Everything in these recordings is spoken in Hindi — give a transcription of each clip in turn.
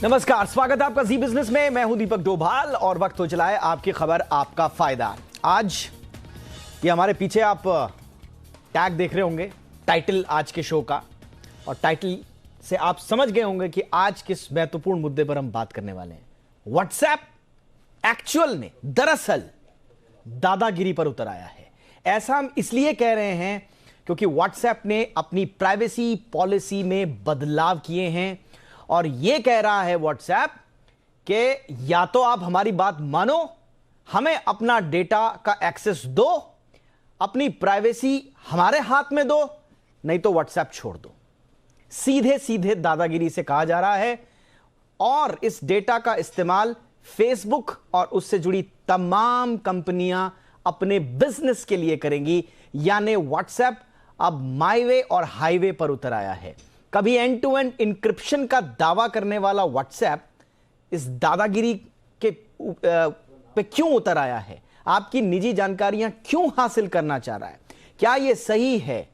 नमस्कार, स्वागत है आपका जी बिजनेस में। मैं हूं दीपक डोभाल और वक्त हो चला है आपकी खबर आपका फायदा। आज ये हमारे पीछे आप टैग देख रहे होंगे, टाइटल आज के शो का, और टाइटल से आप समझ गए होंगे कि आज किस महत्वपूर्ण मुद्दे पर हम बात करने वाले हैं। व्हाट्सएप एक्चुअल में दरअसल दादागिरी पर उतर आया है। ऐसा हम इसलिए कह रहे हैं क्योंकि व्हाट्सएप ने अपनी प्राइवेसी पॉलिसी में बदलाव किए हैं और यह कह रहा है व्हाट्सएप कि या तो आप हमारी बात मानो, हमें अपना डेटा का एक्सेस दो, अपनी प्राइवेसी हमारे हाथ में दो, नहीं तो व्हाट्सएप छोड़ दो। सीधे सीधे दादागिरी से कहा जा रहा है। और इस डेटा का इस्तेमाल फेसबुक और उससे जुड़ी तमाम कंपनियां अपने बिजनेस के लिए करेंगी। यानी व्हाट्सएप अब माईवे और हाईवे पर उतर आया है। कभी एंड टू एंड इंक्रिप्शन का दावा करने वाला व्हाट्सएप इस दादागिरी के पे क्यों उतर आया है? आपकी निजी जानकारियां क्यों हासिल करना चाह रहा है? क्या यह सही है?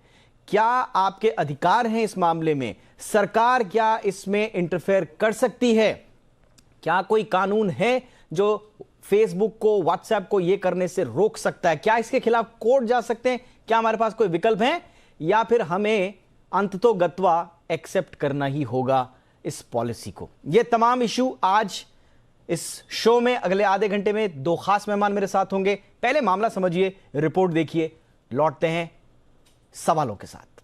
क्या आपके अधिकार हैं इस मामले में? सरकार क्या इसमें इंटरफेयर कर सकती है? क्या कोई कानून है जो फेसबुक को, व्हाट्सएप को यह करने से रोक सकता है? क्या इसके खिलाफ कोर्ट जा सकते हैं? क्या हमारे पास कोई विकल्प है, या फिर हमें अंततोगत्वा एक्सेप्ट करना ही होगा इस पॉलिसी को? ये तमाम इशू आज इस शो में अगले आधे घंटे में दो खास मेहमान मेरे साथ होंगे। पहले मामला समझिए, रिपोर्ट देखिए, लौटते हैं सवालों के साथ।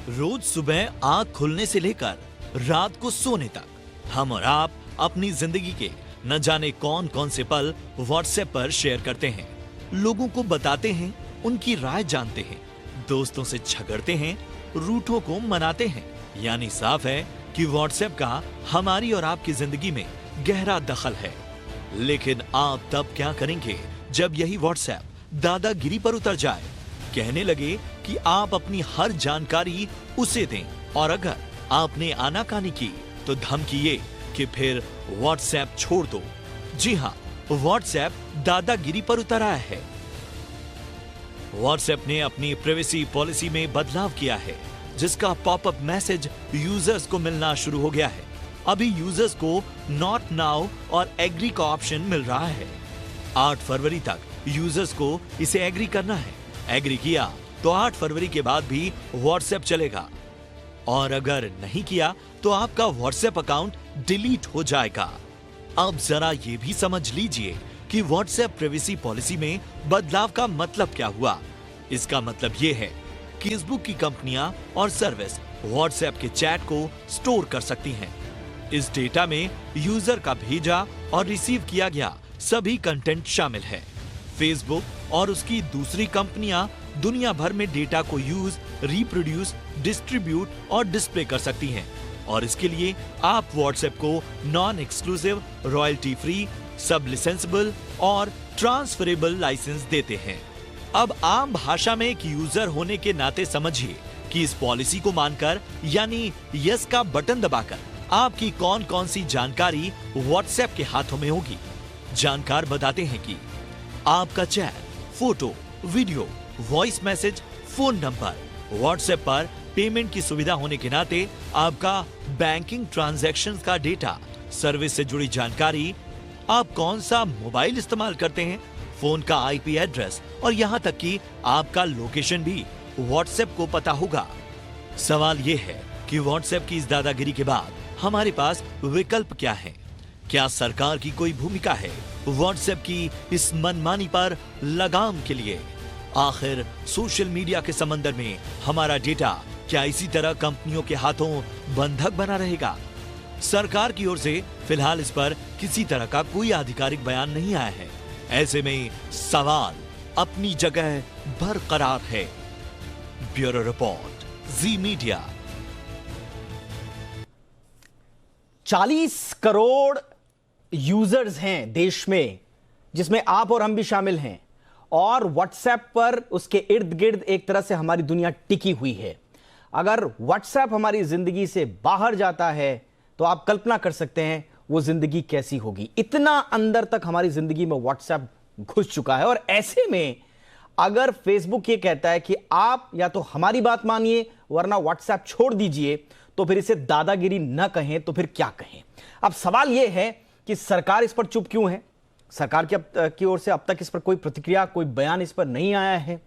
रोज सुबह आंख खुलने से लेकर रात को सोने तक हम और आप अपनी जिंदगी के न जाने कौन कौन से पल व्हाट्सएप पर शेयर करते हैं, लोगों को बताते हैं, उनकी राय जानते हैं, दोस्तों से झगड़ते हैं, रूठों को मनाते हैं। यानी साफ है कि व्हाट्सएप का हमारी और आपकी जिंदगी में गहरा दखल है। लेकिन आप तब क्या करेंगे जब यही व्हाट्सएप दादागिरी पर उतर जाए, कहने लगे कि आप अपनी हर जानकारी उसे दें, और अगर आपने आनाकानी की तो धमकी ये कि फिर व्हाट्सएप छोड़ दो। जी हां, व्हाट्सएप दादागिरी पर उतर आया है। व्हाट्सएप ने अपनी प्राइवेसी पॉलिसी में बदलाव किया है, जिसका पॉपअप मैसेज यूजर्स को मिलना शुरू हो गया है। अभी यूजर्स को नॉट नाउ और एग्री का ऑप्शन मिल रहा है। 8 फरवरी तक यूजर्स को इसे एग्री करना है। एग्री किया तो 8 फरवरी के बाद भी व्हाट्सएप चलेगा, और अगर नहीं किया तो आपका व्हाट्सएप अकाउंट डिलीट हो जाएगा। अब जरा ये भी समझ लीजिए कि व्हाट्सएप प्राइवेसी पॉलिसी में बदलाव का मतलब क्या हुआ। इसका मतलब ये है कि फेसबुक की कंपनियां और सर्विस व्हाट्सएप के चैट को स्टोर कर सकती हैं। इस डेटा में यूजर का भेजा और रिसीव किया गया सभी कंटेंट शामिल है। फेसबुक और उसकी दूसरी कंपनियां दुनिया भर में डेटा को यूज, रिप्रोड्यूस, डिस्ट्रीब्यूट और डिस्प्ले कर सकती हैं, और इसके लिए आप व्हाट्सएप को नॉन एक्सक्लूसिव, रॉयल्टी फ्री, सब लिसेंसेबल और ट्रांसफरेबल लाइसेंस देते हैं। अब आम भाषा में एक यूजर होने के नाते समझिए कि इस पॉलिसी को मानकर, यानी यस का बटन दबाकर, आपकी कौन कौन सी जानकारी व्हाट्सएप के हाथों में होगी। जानकार बताते हैं कि आपका chat, photo, video, voice message, phone number, WhatsApp पर पेमेंट की सुविधा होने के नाते आपका बैंकिंग ट्रांजैक्शंस का डेटा, सर्विस से जुड़ी जानकारी, आप कौन सा मोबाइल इस्तेमाल करते हैं, फोन का आईपी एड्रेस, और यहां तक कि आपका लोकेशन भी व्हाट्सएप को पता होगा। सवाल यह है कि व्हाट्सएप की इस दादागिरी के बाद हमारे पास विकल्प क्या है? क्या सरकार की कोई भूमिका है व्हाट्सएप की इस मनमानी पर लगाम के लिए? आखिर सोशल मीडिया के समंदर में हमारा डेटा क्या इसी तरह कंपनियों के हाथों बंधक बना रहेगा? सरकार की ओर से फिलहाल इस पर किसी तरह का कोई आधिकारिक बयान नहीं आया है। ऐसे में सवाल अपनी जगह बरकरार है। ब्यूरो रिपोर्ट, जी मीडिया। 40 करोड़ यूजर्स हैं देश में, जिसमें आप और हम भी शामिल हैं, और व्हाट्सएप पर उसके इर्द गिर्द एक तरह से हमारी दुनिया टिकी हुई है। अगर व्हाट्सएप हमारी जिंदगी से बाहर जाता है तो आप कल्पना कर सकते हैं वो जिंदगी कैसी होगी। इतना अंदर तक हमारी जिंदगी में व्हाट्सएप घुस चुका है। और ऐसे में अगर फेसबुक ये कहता है कि आप या तो हमारी बात मानिए वरना व्हाट्सएप छोड़ दीजिए, तो फिर इसे दादागिरी न कहें तो फिर क्या कहें। अब सवाल यह है कि सरकार इस पर चुप क्यों है। सरकार की ओर से अब तक इस पर कोई प्रतिक्रिया, कोई बयान इस पर नहीं आया है।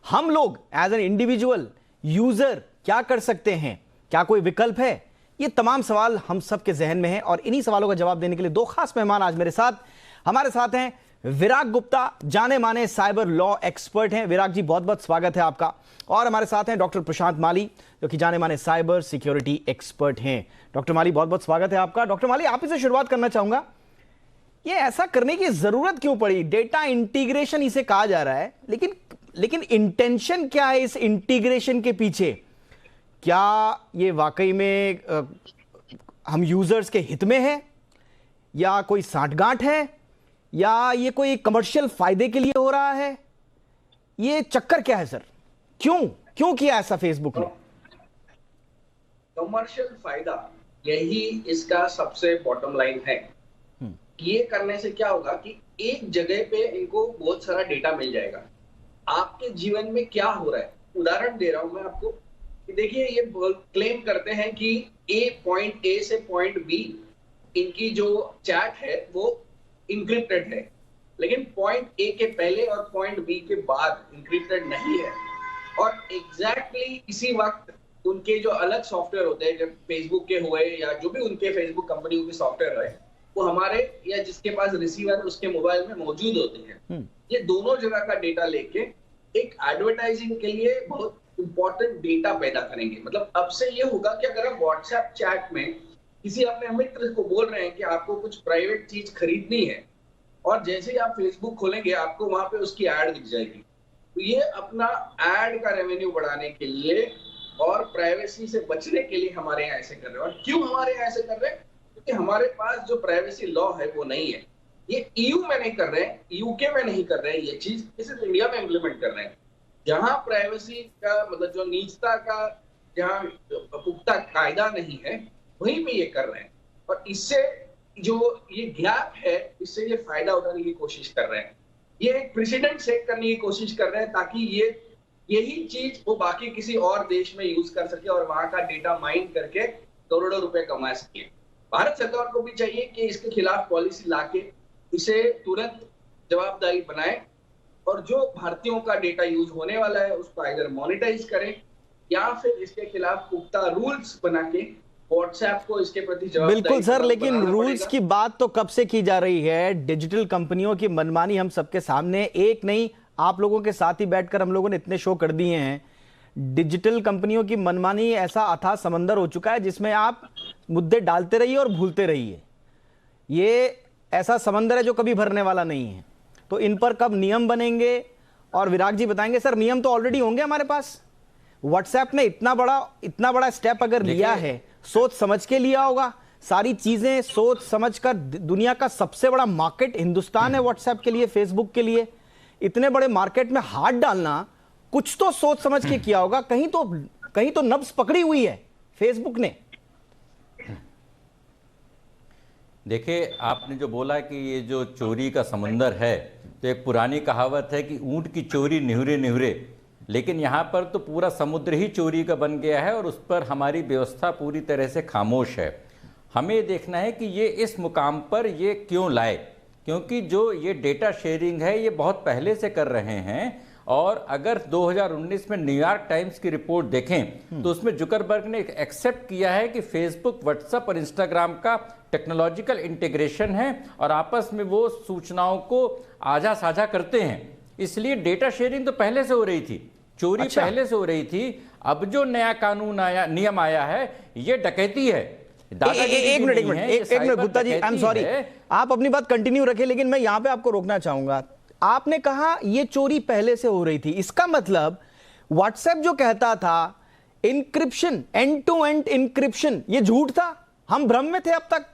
हम लोग एज एन इंडिविजुअल यूजर क्या कर सकते हैं, क्या कोई विकल्प है? ये तमाम सवाल हम सबके जहन में हैं और इन्हीं सवालों का जवाब देने के लिए दो खास मेहमान आज मेरे साथ हमारे साथ हैं। विराग गुप्ता जाने माने साइबर लॉ एक्सपर्ट हैं। विराग जी, बहुत बहुत स्वागत है आपका। और हमारे साथ हैं डॉक्टर प्रशांत माली, जो कि जाने माने साइबर सिक्योरिटी एक्सपर्ट हैं। डॉक्टर माली, बहुत बहुत स्वागत है आपका। डॉक्टर माली, आप ही से शुरुआत करना चाहूंगा, ये ऐसा करने की जरूरत क्यों पड़ी? डेटा इंटीग्रेशन इसे कहा जा रहा है, लेकिन इंटेंशन क्या है इस इंटीग्रेशन के पीछे? क्या ये वाकई में हम यूजर्स के हित में है, या कोई साठगांठ है, या ये कोई कमर्शियल फायदे के लिए हो रहा है? ये चक्कर क्या है सर? क्यों किया ऐसा फेसबुक ने? कमर्शियल फायदा यही इसका सबसे बॉटम लाइन है। ये करने से क्या होगा कि एक जगह पे इनको बहुत सारा डेटा मिल जाएगा। आपके जीवन में क्या हो रहा है, उदाहरण दे रहा हूं मैं आपको कि देखिए, ये क्लेम करते हैं कि पॉइंट ए से पॉइंट बी इनकी जो चैट है वो इंक्रिप्टेड है, लेकिन पॉइंट ए के पहले और पॉइंट बी के बाद इंक्रिप्टेड नहीं है। और एग्जैक्टली इसी वक्त उनके जो अलग सॉफ्टवेयर होते हैं, जब फेसबुक के हुए या जो भी उनके फेसबुक कंपनी के सॉफ्टवेयर है, वो हमारे या जिसके पास रिसीवर उसके मोबाइल में मौजूद होते हैं। ये दोनों जगह का डेटा लेके एक एडवर्टाइजिंग के लिए बहुत इंपॉर्टेंट डेटा पैदा करेंगे। मतलब अब से ये होगा कि अगर आप व्हाट्सएप चैट में किसी अपने मित्र को बोल रहे हैं कि आपको कुछ प्राइवेट चीज खरीदनी है, और जैसे ही आप फेसबुक खोलेंगे आपको वहां पे उसकी एड दिख जाएगी। तो ये अपना एड का रेवेन्यू बढ़ाने के लिए और प्राइवेसी से बचने के लिए हमारे यहाँ ऐसे कर रहे हैं। और क्यों हमारे यहाँ ऐसे कर रहे हैं? क्योंकि हमारे पास जो प्राइवेसी लॉ है वो नहीं है। ये ईयू में नहीं कर रहे हैं, यूके में नहीं कर रहे हैं, ये चीज सिर्फ इंडिया में इम्प्लीमेंट कर रहे हैं। जहां प्राइवेसी का मतलब जो निजता का जहां पुख्ता कायदा नहीं है, वहीं पे ये कर रहे हैं। और इससे जो ये गैप है, इससे ये फायदा उठाने की कोशिश कर रहे हैं। ये एक प्रेसिडेंट सेट करने की कोशिश कर रहे हैं ताकि यही चीज वो बाकी किसी और देश में यूज कर सके और वहां का डेटा माइन करके करोड़ों रुपए कमा सके। भारत सरकार को भी चाहिए कि इसके खिलाफ पॉलिसी लाके इसे तुरंत जवाबदारी बनाए और जो भारतीयों का डेटा यूज होने वाला है उसको अगर मोनेटाइज करें या फिर इसके खिलाफ पुख्ता रूल्स बना के व्हाट्सएप को इसके प्रति जवाबदारी। बिल्कुल सर, लेकिन रूल्स की बात तो कब से की जा रही है? डिजिटल कंपनियों की मनमानी हम सबके सामने, एक नहीं आप लोगों के साथ ही बैठकर हम लोगों ने इतने शो कर दिए हैं। डिजिटल कंपनियों की मनमानी ऐसा अथाह समंदर हो चुका है जिसमें आप मुद्दे डालते रहिए और भूलते रहिए। ये ऐसा समंदर है जो कभी भरने वाला नहीं है। तो इन पर कब नियम बनेंगे? और विराग जी बताएंगे। सर, नियम तो ऑलरेडी होंगे हमारे पास। व्हाट्सएप ने इतना बड़ा स्टेप अगर लिया है, सोच समझ के लिया होगा। सारी चीजें सोच समझ कर, दुनिया का सबसे बड़ा मार्केट हिंदुस्तान है व्हाट्सएप के लिए, फेसबुक के लिए। इतने बड़े मार्केट में हाथ डालना कुछ तो सोच समझ के किया होगा। कहीं तो नब्ज पकड़ी हुई है फेसबुक ने। देखिए, आपने जो बोला कि ये जो चोरी का समंदर है, तो एक पुरानी कहावत है कि ऊंट की चोरी निहुरे निहुरे, लेकिन यहाँ पर तो पूरा समुद्र ही चोरी का बन गया है और उस पर हमारी व्यवस्था पूरी तरह से खामोश है। हमें देखना है कि ये इस मुकाम पर ये क्यों लाए, क्योंकि जो ये डेटा शेयरिंग है ये बहुत पहले से कर रहे हैं। और अगर 2019 में न्यूयॉर्क टाइम्स की रिपोर्ट देखें तो उसमें जुकरबर्ग ने एक्सेप्ट किया है कि फेसबुक, व्हाट्सएप और इंस्टाग्राम का टेक्नोलॉजिकल इंटीग्रेशन है और आपस में वो सूचनाओं को आजा साझा करते हैं। इसलिए डेटा शेयरिंग तो पहले से हो रही थी, चोरी पहले से हो रही थी। अब जो नया कानून आया, नियम आया है, ये डकैती है। एक minute Gupta ji, I am sorry, आप अपनी बात कंटिन्यू रखें, लेकिन मैं यहां पे आपको रोकना चाहूंगा। आपने कहा ये चोरी पहले से हो रही थी, इसका मतलब व्हाट्सएप जो कहता था encryption, end to end encryption, ये झूठ था, हम भ्रम में थे अब तक।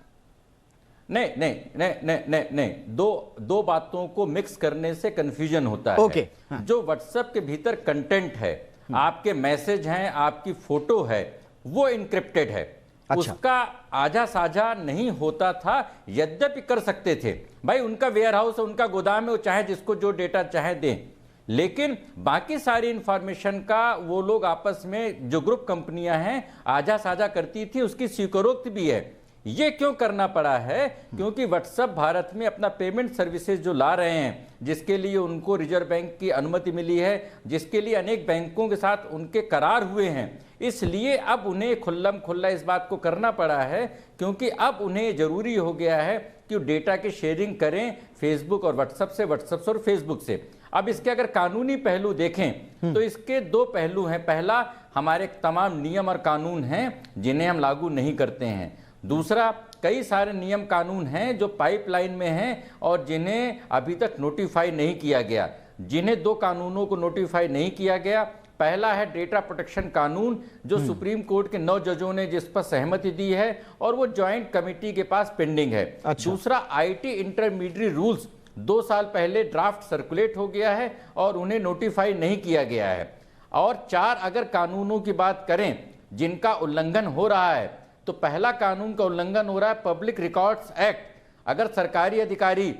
नहीं, दो बातों को मिक्स करने से कंफ्यूजन होता है। जो व्हाट्सएप के भीतर कंटेंट है, आपके मैसेज हैं, आपकी फोटो है, वो इंक्रिप्टेड है। उसका आजा साझा नहीं होता था, यद्यपि कर सकते थे। भाई उनका वेयर हाउस है, उनका गोदाम है, वो चाहे जिसको जो डेटा चाहे दें, लेकिन बाकी सारी इंफॉर्मेशन का वो लोग आपस में जो ग्रुप कंपनियां हैं आजा साझा करती थी, उसकी स्वीकारोक्त भी है। ये क्यों करना पड़ा है? क्योंकि व्हाट्सएप भारत में अपना पेमेंट सर्विसेज जो ला रहे हैं, जिसके लिए उनको रिजर्व बैंक की अनुमति मिली है, जिसके लिए अनेक बैंकों के साथ उनके करार हुए हैं, इसलिए अब उन्हें खुल्लम खुल्ला इस बात को करना पड़ा है, क्योंकि अब उन्हें जरूरी हो गया है कि वो डेटा की शेयरिंग करें फेसबुक और व्हाट्सएप से, व्हाट्सएप से और फेसबुक से। अब इसके अगर कानूनी पहलू देखें तो इसके दो पहलू हैं। पहला, हमारे तमाम नियम और कानून हैं जिन्हें हम लागू नहीं करते हैं। दूसरा, कई सारे नियम कानून हैं जो पाइपलाइन में हैं और जिन्हें अभी तक नोटिफाई नहीं किया गया। जिन्हें दो कानूनों को नोटिफाई नहीं किया गया, पहला है डेटा प्रोटेक्शन कानून, जो सुप्रीम कोर्ट के 9 जजों ने जिस पर सहमति दी है और वो ज्वाइंट कमेटी के पास पेंडिंग है। अच्छा। दूसरा, आईटी इंटरमीडिएट रूल्स 2 साल पहले ड्राफ्ट सर्कुलेट हो गया है और उन्हें नोटिफाई नहीं किया गया है। और 4 अगर कानूनों की बात करें जिनका उल्लंघन हो रहा है, तो पहला कानून का उल्लंघन हो रहा है पब्लिक रिकॉर्ड्स एक्ट। अगर सरकारी अधिकारी,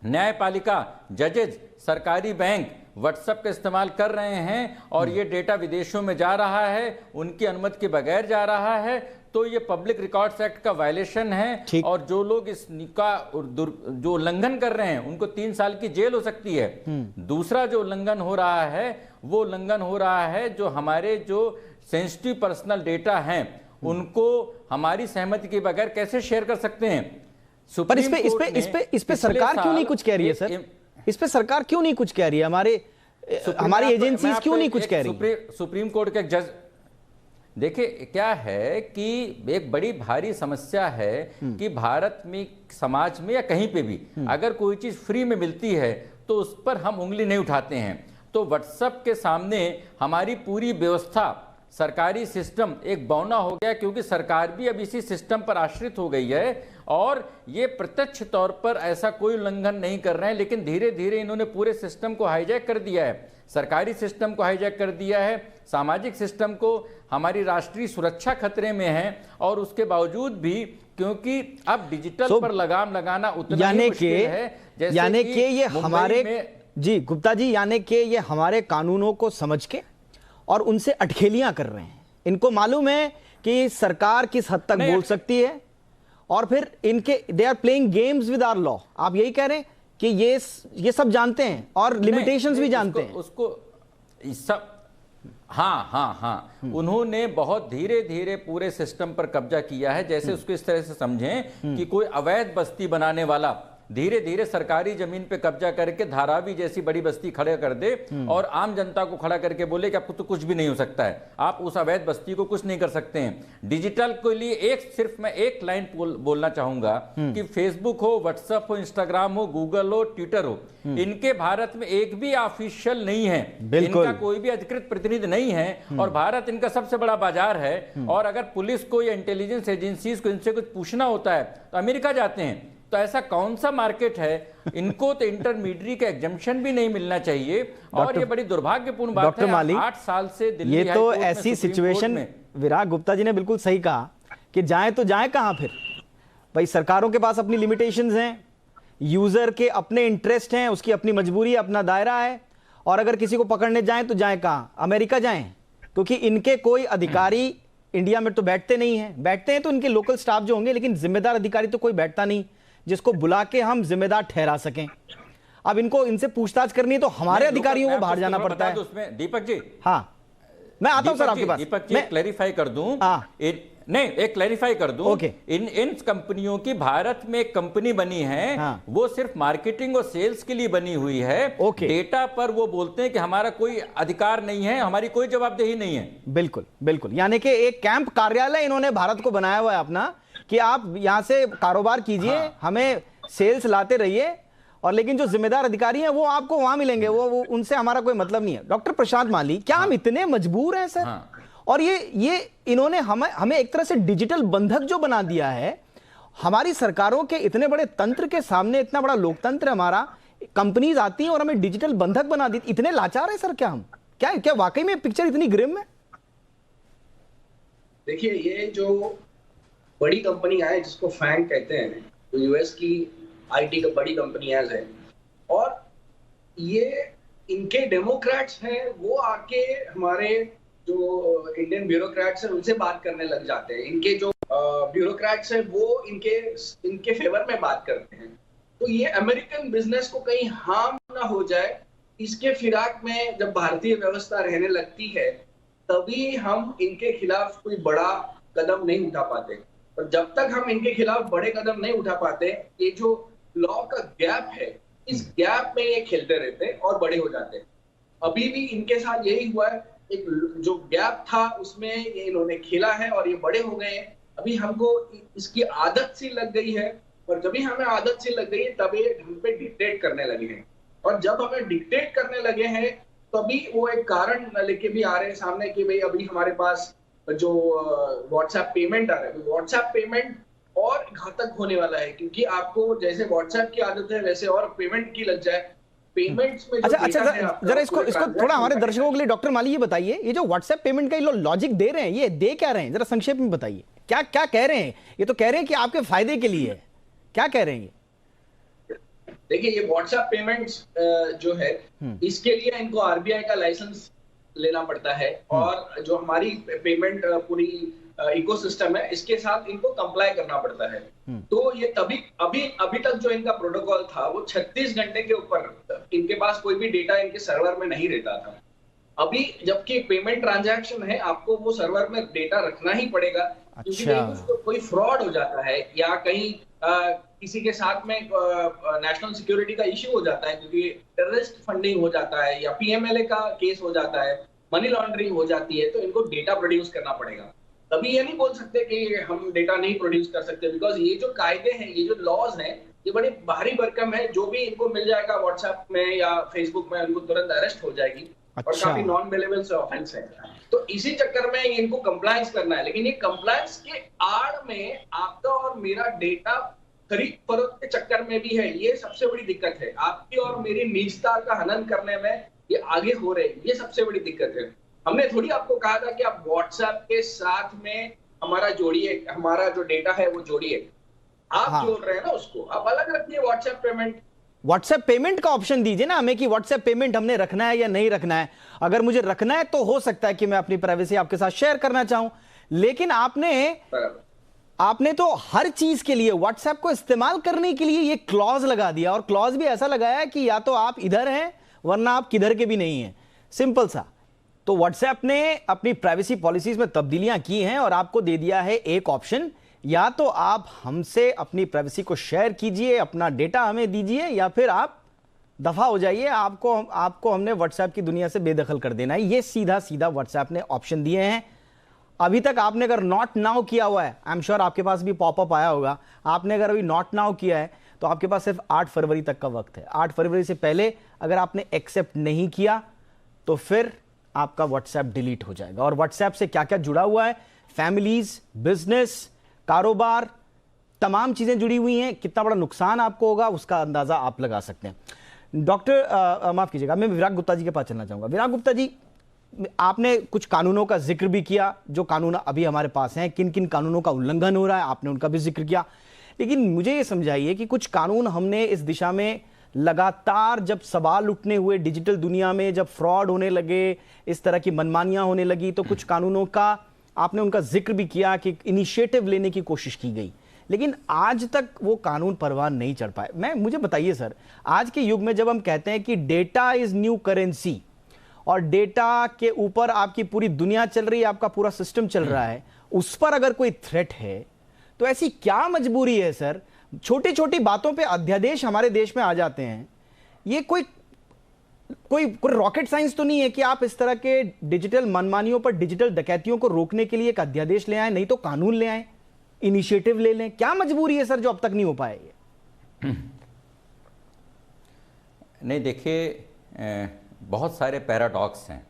न्यायपालिका, जजेज, सरकारी बैंक व्हाट्सएप का इस्तेमाल कर रहे हैं और ये डेटा विदेशों में जा रहा है, उनकी अनुमति के बगैर जा रहा है, तो ये पब्लिक रिकॉर्ड्स एक्ट का वायलेशन है। और जो लोग इसका जो उल्लंघन कर रहे हैं उनको 3 साल की जेल हो सकती है। दूसरा जो उल्लंघन हो रहा है वो उल्लंघन हो रहा है जो हमारे जो सेंसिटिव पर्सनल डेटा हैं उनको हमारी सहमति के बगैर कैसे शेयर कर सकते हैं। पर इस पे सरकार क्यों नहीं कुछ कह रही है सर? इस पे सरकार क्यों नहीं कुछ कह रही है? हमारी एजेंसीज क्यों नहीं कुछ कह रही? सुप्रीम कोर्ट के जज, देखिए क्या है कि एक बड़ी भारी समस्या है कि भारत में, समाज में या कहीं पे भी अगर कोई चीज फ्री में मिलती है तो उस पर हम उंगली नहीं उठाते हैं। तो व्हाट्सएप के सामने हमारी पूरी व्यवस्था, सरकारी सिस्टम एक बौना हो गया, क्योंकि सरकार भी अब इसी सिस्टम पर आश्रित हो गई है और ये प्रत्यक्ष तौर पर ऐसा कोई उल्लंघन नहीं कर रहे हैं, लेकिन धीरे धीरे इन्होंने पूरे सिस्टम को हाईजैक कर दिया है। सरकारी सिस्टम को हाईजैक कर दिया है, सामाजिक सिस्टम को। हमारी राष्ट्रीय सुरक्षा खतरे में है और उसके बावजूद भी, क्योंकि अब डिजिटल पर लगाम लगाना उतना ही मुश्किल है जैसे यानी कि ये हमारे जी गुप्ता जी, यानी कि ये हमारे कानूनों को समझ के और उनसे अटखेलियां कर रहे हैं। इनको मालूम है कि सरकार किस हद तक बोल सकती है और फिर इनके they are playing games with our law. आप यही कह रहे हैं कि ये सब जानते हैं और लिमिटेशंस भी जानते हैं उसको सब। हाँ, उन्होंने बहुत धीरे धीरे पूरे सिस्टम पर कब्जा किया है। जैसे उसको इस तरह से समझें कि कोई अवैध बस्ती बनाने वाला धीरे धीरे सरकारी जमीन पे कब्जा करके धारावी जैसी बड़ी बस्ती खड़े कर दे और आम जनता को खड़ा करके बोले कि आपको तो कुछ भी नहीं हो सकता है, आप उस अवैध बस्ती को कुछ नहीं कर सकते हैं। डिजिटल के लिए सिर्फ मैं एक लाइन बोलना चाहूंगा कि फेसबुक हो, व्हाट्सएप हो, इंस्टाग्राम हो, गूगल हो, ट्विटर हो, इनके भारत में एक भी ऑफिशियल नहीं है, इनका कोई भी अधिकृत प्रतिनिधि नहीं है और भारत इनका सबसे बड़ा बाजार है। और अगर पुलिस को या इंटेलिजेंस एजेंसीज को इनसे कुछ पूछना होता है तो अमेरिका जाते हैं। तो ऐसा कौन सा मार्केट है? इनको तो इंटरमीडिएट का एग्जम्पशन भी नहीं मिलना चाहिए और ये बड़ी दुर्भाग्यपूर्ण बात है। डॉक्टर माली, 8 साल से दिल्ली ये तो ऐसी सिचुएशन, विराग गुप्ता जी ने बिल्कुल सही कहा कि जाए तो जाए कहां फिर? भाई सरकारों के पास अपनी लिमिटेशंस हैं, यूजर के अपने इंटरेस्ट हैं, उसकी अपनी मजबूरी, अपना दायरा है। और अगर किसी को पकड़ने जाए तो जाए कहां? अमेरिका जाएं, क्योंकि इनके कोई अधिकारी इंडिया में तो बैठते नहीं है। बैठते हैं तो इनके लोकल स्टाफ जो होंगे, लेकिन जिम्मेदार अधिकारी तो कोई बैठता नहीं जिसको बुला के हम जिम्मेदार ठहरा सकें। अब इनको इनसे पूछताछ करनी है तो हमारे अधिकारियों को बाहर जाना पड़ता है। उसमें दीपक जी, हाँ मैं आता हूं सर आपके पास। दीपक जी, मैं क्लैरिफाई कर दूं। नहीं, एक क्लैरिफाई कर दूं। इन कंपनियों की भारत में एक कंपनी बनी है, वो सिर्फ मार्केटिंग और सेल्स के लिए बनी हुई है। डेटा पर वो बोलते हैं कि हमारा कोई अधिकार नहीं है, हमारी कोई जवाबदेही नहीं है। बिल्कुल बिल्कुल, यानी कि एक कैंप कार्यालय इन्होंने भारत को बनाया हुआ है अपना, कि आप यहां से कारोबार कीजिए, हमें सेल्स लाते रहिए, और लेकिन जो जिम्मेदार अधिकारी हैं वो आपको वहां मिलेंगे, वो उनसे हमारा कोई मतलब नहीं है। डॉक्टर प्रशांत माली, क्या हम इतने मजबूर हैं सर? और ये इन्होंने हमें एक तरह से डिजिटल बंधक जो बना दिया है, हमारी सरकारों के इतने बड़े तंत्र के सामने, इतना बड़ा लोकतंत्र हमारा, कंपनीज आती हैं और हमें डिजिटल बंधक बना दी। इतने लाचार है सर क्या हम? क्या वाकई में पिक्चर इतनी ग्रिम है? देखिए, ये जो बड़ी कंपनियां हैं जिसको फैंग कहते हैं, तो यूएस की आईटी का बड़ी कंपनियां हैं, और ये इनके डेमोक्रेट्स हैं, वो आके हमारे जो इंडियन ब्यूरोक्रेट्स हैं उनसे बात करने लग जाते हैं। इनके जो ब्यूरोक्रेट्स हैं वो इनके फेवर में बात करते हैं। तो ये अमेरिकन बिजनेस को कहीं हार्म ना हो जाए, इसके फिराक में जब भारतीय व्यवस्था रहने लगती है तभी हम इनके खिलाफ कोई बड़ा कदम नहीं उठा पाते। और जब तक हम इनके खिलाफ बड़े कदम नहीं उठा पाते, ये जो लॉ का गैप है, इस गैप में ये खेलते रहते हैं और बड़े हो जाते हैं। अभी भी इनके साथ यही हुआ है, एक जो गैप था उसमें ये इन्होंने खेला है और ये बड़े हो गए हैं। अभी हमको इसकी आदत सी लग गई है, और जब भी हमें आदत सी लग गई है तब ये हम पे डिक्टेट करने लगे हैं। और जब हमें डिक्टेट करने लगे हैं तभी वो एक कारण लेके भी आ रहे हैं सामने कि भाई अभी हमारे पास जो व्हाट्सएप पेमेंट आ रहा है, तो व्हाट्सएप पेमेंट और घातक होने वाला है, क्योंकि आपको जैसे व्हाट्सएप की आदत है वैसे और पेमेंट की लग जाए। पेमेंट्स में अच्छा, जरा इसको थोड़ा हमारे दर्शकों के लिए डॉक्टर माली ये बताइए, ये जो व्हाट्सएप पेमेंट का ये लॉजिक दे रहे हैं, ये दे क्या रहे हैं, जरा संक्षेप में बताइए। क्या क्या कह रहे हैं? ये तो कह रहे हैं कि आपके फायदे के लिए है, क्या कह रहे हैं? देखिए, ये व्हाट्सएप पेमेंट्स जो है, इसके लिए इनको आरबीआई का लाइसेंस लेना पड़ता है, और जो हमारी पेमेंट पूरी इकोसिस्टम है इसके साथ इनको कंप्लाई करना पड़ता है। तो ये तभी अभी तक जो इनका प्रोटोकॉल था वो 36 घंटे के ऊपर इनके पास कोई भी डेटा इनके सर्वर में नहीं रहता था। अभी जबकि पेमेंट ट्रांजैक्शन है, आपको वो सर्वर में डेटा रखना ही पड़ेगा। क्योंकि कोई फ्रॉड हो जाता है या कहीं किसी के साथ में नेशनल सिक्योरिटी का इश्यू हो जाता है, क्योंकि टेररिस्ट फंडिंग हो जाता है या पीएमएलए का केस हो जाता है, मनी लॉन्ड्रिंग हो जाती है, तो इनको डेटा प्रोड्यूस करना पड़ेगा। तभी ये नहीं बोल सकते कि हम डेटा नहीं प्रोड्यूस कर सकते, बिकॉज ये जो कायदे हैं, ये जो लॉज हैं, ये बड़ी भारी भरकम है। जो भी इनको मिल जाएगा व्हाट्सएप में या फेसबुक में, उनको तुरंत अरेस्ट हो जाएगी। और काफी नॉन बेलेबल से ऑफेंस है। तो इसी चक्कर में इनको कंप्लायंस करना है, लेकिन ये कंप्लायंस के आड़ में आपका और मेरा डेटा खरीद फरोख्त के चक्कर में भी है। ये सबसे बड़ी दिक्कत है। आपकी और मेरी निजता का हनन करने में ये आगे हो रहे हैं, ये सबसे बड़ी दिक्कत है। हमने थोड़ी आपको कहा था कि आप व्हाट्सएप के साथ में हमारा जोड़िए, हमारा जो डेटा है वो जोड़िए। आप जोड़ रहे हैं ना उसको, आप अलग रखिए व्हाट्सएप पेमेंट का ऑप्शन दीजिए ना हमें कि व्हाट्सएप पेमेंट हमने रखना है या नहीं रखना है। अगर मुझे रखना है तो हो सकता है कि मैं अपनी प्राइवेसी आपके साथ शेयर करना चाहूं, लेकिन आपने तो हर चीज के लिए व्हाट्सएप को इस्तेमाल करने के लिए ये क्लॉज लगा दिया, और क्लॉज भी ऐसा लगाया कि या तो आप इधर हैं वरना आप किधर के भी नहीं हैं, सिंपल सा। तो व्हाट्सएप ने अपनी प्राइवेसी पॉलिसीज में तब्दीलियां की हैं और आपको दे दिया है एक ऑप्शन, या तो आप हमसे अपनी प्राइवेसी को शेयर कीजिए, अपना डेटा हमें दीजिए, या फिर आप दफा हो जाइए, आपको हमने व्हाट्सएप की दुनिया से बेदखल कर देना है। ये सीधा सीधा व्हाट्सएप ने ऑप्शन दिए हैं। अभी तक आपने अगर नॉट नाउ किया हुआ है, आई एम श्योर आपके पास भी पॉपअप आया होगा, आपने अगर अभी नॉट नाउ किया है तो आपके पास सिर्फ 8 फरवरी तक का वक्त है। 8 फरवरी से पहले अगर आपने एक्सेप्ट नहीं किया तो फिर आपका व्हाट्सएप डिलीट हो जाएगा। और व्हाट्सएप से क्या क्या जुड़ा हुआ है, फैमिलीज, बिजनेस, कारोबार, तमाम चीजें जुड़ी हुई हैं। कितना बड़ा नुकसान आपको होगा उसका अंदाजा आप लगा सकते हैं। डॉक्टर माफ कीजिएगा, मैं विराग गुप्ता जी के पास चलना चाहूंगा। विराग गुप्ता जी, आपने कुछ कानूनों का जिक्र भी किया, जो कानून अभी हमारे पास हैं, किन किन कानूनों का उल्लंघन हो रहा है आपने उनका भी जिक्र किया। लेकिन मुझे ये समझाइए कि कुछ कानून हमने इस दिशा में लगातार जब सवाल उठने हुए डिजिटल दुनिया में, जब फ्रॉड होने लगे, इस तरह की मनमानियां होने लगी, तो कुछ कानूनों का आपने उनका जिक्र भी किया कि इनिशिएटिव लेने की कोशिश की गई, लेकिन आज तक वो कानून परवान नहीं चढ़ पाए। मुझे बताइए सर, आज के युग में जब हम कहते हैं कि डेटा इज न्यू करेंसी और डेटा के ऊपर आपकी पूरी दुनिया चल रही है, आपका पूरा सिस्टम चल रहा है, उस पर अगर कोई थ्रेट है तो ऐसी क्या मजबूरी है सर? छोटी छोटी बातों पे अध्यादेश हमारे देश में आ जाते हैं। ये कोई रॉकेट साइंस तो नहीं है कि आप इस तरह के डिजिटल मनमानियों पर, डिजिटल डकैतियों को रोकने के लिए एक अध्यादेश ले आए, नहीं तो कानून ले आए, इनिशिएटिव ले लें। क्या मजबूरी है सर जो अब तक नहीं हो पाए? ये नहीं, देखिए, बहुत सारे पैराडॉक्स हैं,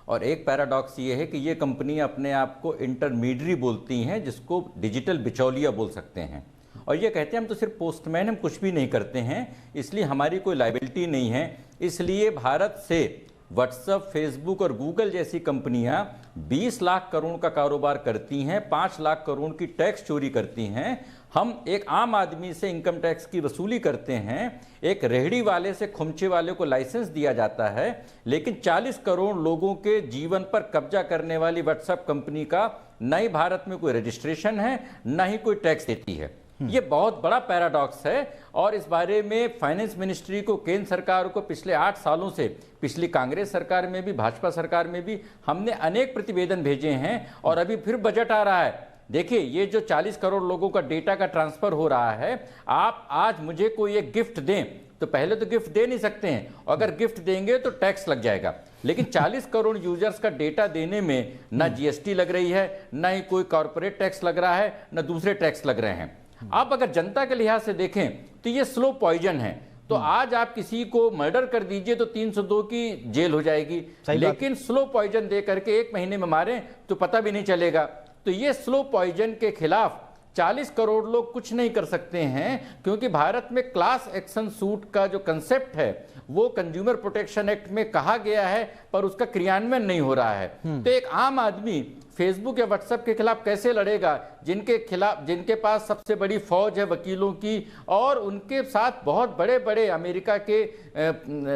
और एक पैराडॉक्स ये है कि ये कंपनी अपने आप को इंटरमीडियरी बोलती हैं, जिसको डिजिटल बिचौलिया बोल सकते हैं, और ये कहते हैं हम तो सिर्फ पोस्टमैन, हम कुछ भी नहीं करते हैं, इसलिए हमारी कोई लायबिलिटी नहीं है। इसलिए भारत से व्हाट्सएप, फेसबुक और गूगल जैसी कंपनियां 20 लाख करोड़ का कारोबार करती हैं, 5 लाख करोड़ की टैक्स चोरी करती हैं। हम एक आम आदमी से इनकम टैक्स की वसूली करते हैं, एक रेहड़ी वाले से खुमचे वाले को लाइसेंस दिया जाता है, लेकिन 40 करोड़ लोगों के जीवन पर कब्जा करने वाली व्हाट्सएप कंपनी का न ही भारत में कोई रजिस्ट्रेशन है, न ही कोई टैक्स देती है। ये बहुत बड़ा पैराडॉक्स है और इस बारे में फाइनेंस मिनिस्ट्री को, केंद्र सरकार को पिछले 8 सालों से, पिछली कांग्रेस सरकार में भी, भाजपा सरकार में भी हमने अनेक प्रतिवेदन भेजे हैं और अभी फिर बजट आ रहा है। देखिए, ये जो 40 करोड़ लोगों का डेटा का ट्रांसफर हो रहा है, आप आज मुझे कोई एक गिफ्ट दें तो पहले तो गिफ्ट दे नहीं सकते हैं, अगर गिफ्ट देंगे तो टैक्स लग जाएगा। लेकिन 40 करोड़ यूजर्स का डेटा देने में ना जीएसटी लग रही है, ना ही कोई कॉर्पोरेट टैक्स लग रहा है, ना दूसरे टैक्स लग रहे हैं। आप अगर जनता के लिहाज से देखें तो ये स्लो पॉइजन है। तो आज आप किसी को मर्डर कर दीजिए तो 302 की जेल हो जाएगी, लेकिन स्लो पॉइजन दे करके 1 महीने में मारें तो पता भी नहीं चलेगा। तो ये स्लो पॉइजन के खिलाफ 40 करोड़ लोग कुछ नहीं कर सकते हैं, क्योंकि भारत में क्लास एक्शन सूट का जो कंसेप्ट है वो कंज्यूमर प्रोटेक्शन एक्ट में कहा गया है, पर उसका क्रियान्वयन नहीं हो रहा है। तो एक आम आदमी फेसबुक या व्हाट्सएप के खिलाफ कैसे लड़ेगा, जिनके पास सबसे बड़ी फौज है वकीलों की, और उनके साथ बहुत बड़े बड़े अमेरिका के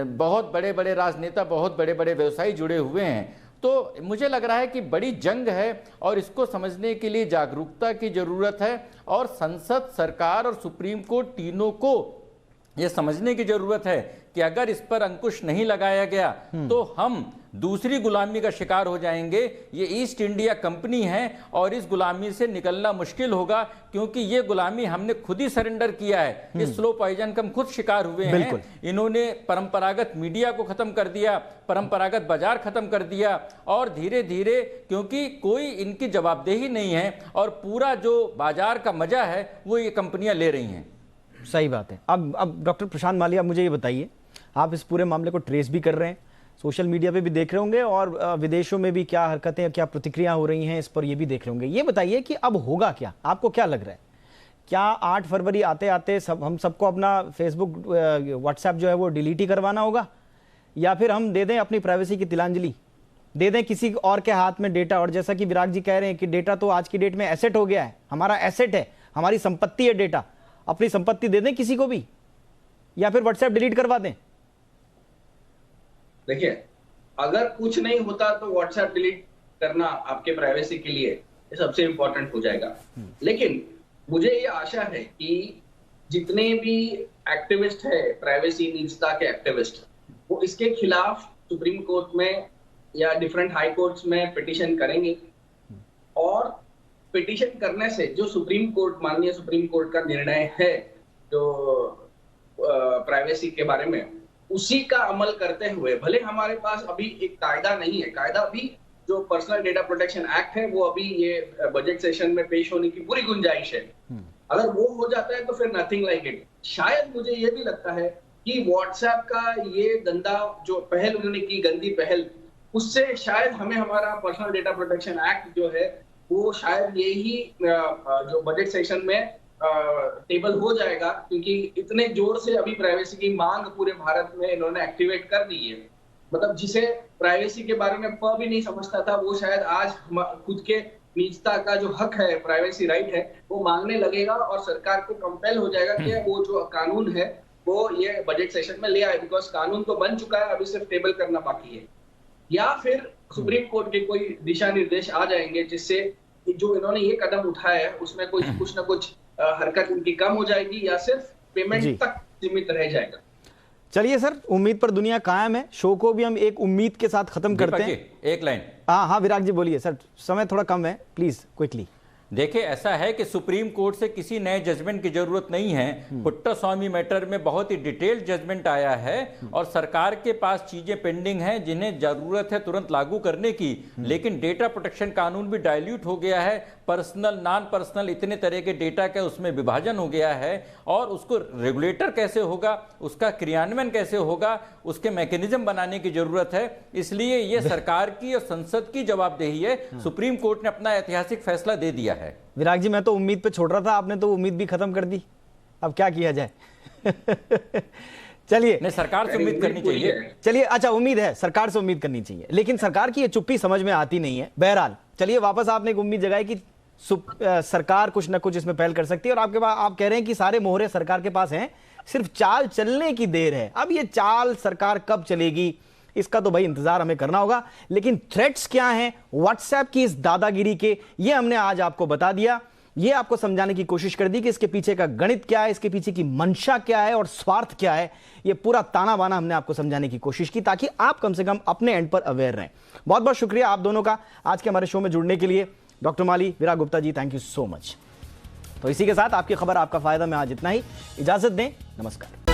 बहुत बड़े बड़े राजनेता, बहुत बड़े बड़े व्यवसायी जुड़े हुए हैं। तो मुझे लग रहा है कि बड़ी जंग है और इसको समझने के लिए जागरूकता की जरूरत है, और संसद, सरकार और सुप्रीम कोर्ट तीनों को यह समझने की जरूरत है कि अगर इस पर अंकुश नहीं लगाया गया तो हम दूसरी गुलामी का शिकार हो जाएंगे। ये ईस्ट इंडिया कंपनी है और इस गुलामी से निकलना मुश्किल होगा, क्योंकि ये गुलामी हमने खुद ही सरेंडर किया है। इस स्लो पॉइजन का हम खुद शिकार हुए हैं। इन्होंने परंपरागत मीडिया को खत्म कर दिया, परंपरागत बाजार खत्म कर दिया, और धीरे धीरे, क्योंकि कोई इनकी जवाबदेही नहीं है और पूरा जो बाजार का मजा है वो ये कंपनियां ले रही हैं। सही बात है। अब डॉक्टर प्रशांत मालिया, मुझे ये बताइए, आप इस पूरे मामले को ट्रेस भी कर रहे हैं, सोशल मीडिया पे भी देख रहे होंगे, और विदेशों में भी क्या हरकतें, क्या प्रतिक्रिया हो रही हैं इस पर, ये भी देख रहे होंगे। ये बताइए कि अब होगा क्या, आपको क्या लग रहा है? क्या 8 फरवरी आते आते हम सबको अपना फेसबुक, व्हाट्सएप जो है वो डिलीट ही करवाना होगा, या फिर हम दे दें अपनी प्राइवेसी की तिलांजलि, दे दें किसी और के हाथ में डेटा? और जैसा कि विराग जी कह रहे हैं कि डेटा तो आज की डेट में एसेट हो गया है, हमारा एसेट है, हमारी संपत्ति है डेटा, अपनी संपत्ति दे दें किसी को भी, या फिर व्हाट्सएप डिलीट करवा दें? देखिए, अगर कुछ नहीं होता तो व्हाट्सएप डिलीट करना आपके प्राइवेसी के लिए ये सबसे इंपॉर्टेंट हो जाएगा। लेकिन मुझे ये आशा है कि जितने भी एक्टिविस्ट है, प्राइवेसी निजता के एक्टिविस्ट, वो इसके खिलाफ सुप्रीम कोर्ट में या डिफरेंट हाई कोर्ट्स में पिटीशन करेंगे, और पिटीशन करने से जो माननीय सुप्रीम कोर्ट का निर्णय है जो प्राइवेसी के बारे में, उसी का अमल करते हुए, भले हमारे पास अभी एक कायदा नहीं है, कायदा अभी जो पर्सनल डेटा प्रोटेक्शन एक्ट है वो अभी ये बजट सेशन में पेश होने की पूरी गुंजाइश है। अगर वो हो जाता है तो फिर नथिंग लाइक इट। शायद मुझे ये भी लगता है कि व्हाट्सएप का ये गंदा जो पहल उन्होंने की, गंदी पहल, उससे शायद हमें हमारा पर्सनल डेटा प्रोटेक्शन एक्ट जो है वो शायद यही जो बजट सेशन में टेबल हो जाएगा, क्योंकि इतने जोर से अभी प्राइवेसी की मांग पूरे भारत में इन्होंने एक्टिवेट कर दी है। मतलब जिसे प्राइवेसी के बारे में भी नहीं समझता था, वो शायद आज खुद के निजता का जो हक है, प्राइवेसी राइट है, वो मांगने लगेगा, और सरकार को कंपेल हो जाएगा कि वो जो कानून है वो ये बजट सेशन में ले आए, बिकॉज कानून तो बन चुका है, अभी सिर्फ टेबल करना बाकी है। या फिर सुप्रीम कोर्ट के कोई दिशा निर्देश आ जाएंगे जिससे जो इन्होंने ये कदम उठाया है उसमें कुछ ना कुछ हरकत इनकी कम हो जाएगी, या सिर्फ पेमेंट तक सीमित रह जाएगा। चलिए सर, उम्मीद पर दुनिया कायम है। शो को भी हम एक उम्मीद के साथ खत्म करते हैं। एक लाइन। हाँ विराग जी बोलिए सर, समय थोड़ा कम है, प्लीज क्विकली। देखिए, ऐसा है कि सुप्रीम कोर्ट से किसी नए जजमेंट की जरूरत नहीं है। पुट्टास्वामी मैटर में बहुत ही डिटेल्ड जजमेंट आया है और सरकार के पास चीजें पेंडिंग हैं जिन्हें जरूरत है तुरंत लागू करने की। लेकिन डेटा प्रोटेक्शन कानून भी डाइल्यूट हो गया है, पर्सनल, नॉन पर्सनल, इतने तरह के डेटा का उसमें विभाजन हो गया है, और उसको रेगुलेटर कैसे होगा, उसका क्रियान्वयन कैसे होगा, उसके मैकेनिज्म बनाने की जरूरत है। इसलिए ये सरकार की और संसद की जवाबदेही है। सुप्रीम कोर्ट ने अपना ऐतिहासिक फैसला दे दिया है। विराग जी, मैं तो उम्मीद पे छोड़ रहा था, आपने तो उम्मीद भी खत्म कर दी, अब क्या किया जाए। चलिए नहीं, सरकार से उम्मीद करनी चाहिए। चलिए, अच्छा, उम्मीद है, सरकार से उम्मीद करनी चाहिए, लेकिन सरकार की ये चुप्पी समझ में आती नहीं है। बहरहाल चलिए, वापस आपने एक उम्मीद जगाई कि सरकार कुछ ना कुछ इसमें पहल कर सकती है, और आपके पास आप कह रहे हैं कि सारे मोहरे सरकार के पास हैं, सिर्फ चाल चलने की देर है। अब ये चाल सरकार कब चलेगी इसका तो भाई इंतजार हमें करना होगा, लेकिन थ्रेट्स क्या हैं व्हाट्सएप की इस दादागिरी के, ये हमने आज आपको बता दिया। ये आपको समझाने की कोशिश कर दी कि इसके पीछे का गणित क्या है, इसके पीछे की मंशा क्या है और स्वार्थ क्या है। ये पूरा ताना बाना हमने आपको समझाने की कोशिश की, ताकि आप कम से कम अपने एंड पर अवेयर रहें। बहुत बहुत शुक्रिया आप दोनों का आज के हमारे शो में जुड़ने के लिए। Doctor Mali, Virag Gupta ji, thank you so much. तो इसी के साथ आपकी खबर आपका फायदा में आज इतना ही। इजाजत दें, नमस्कार।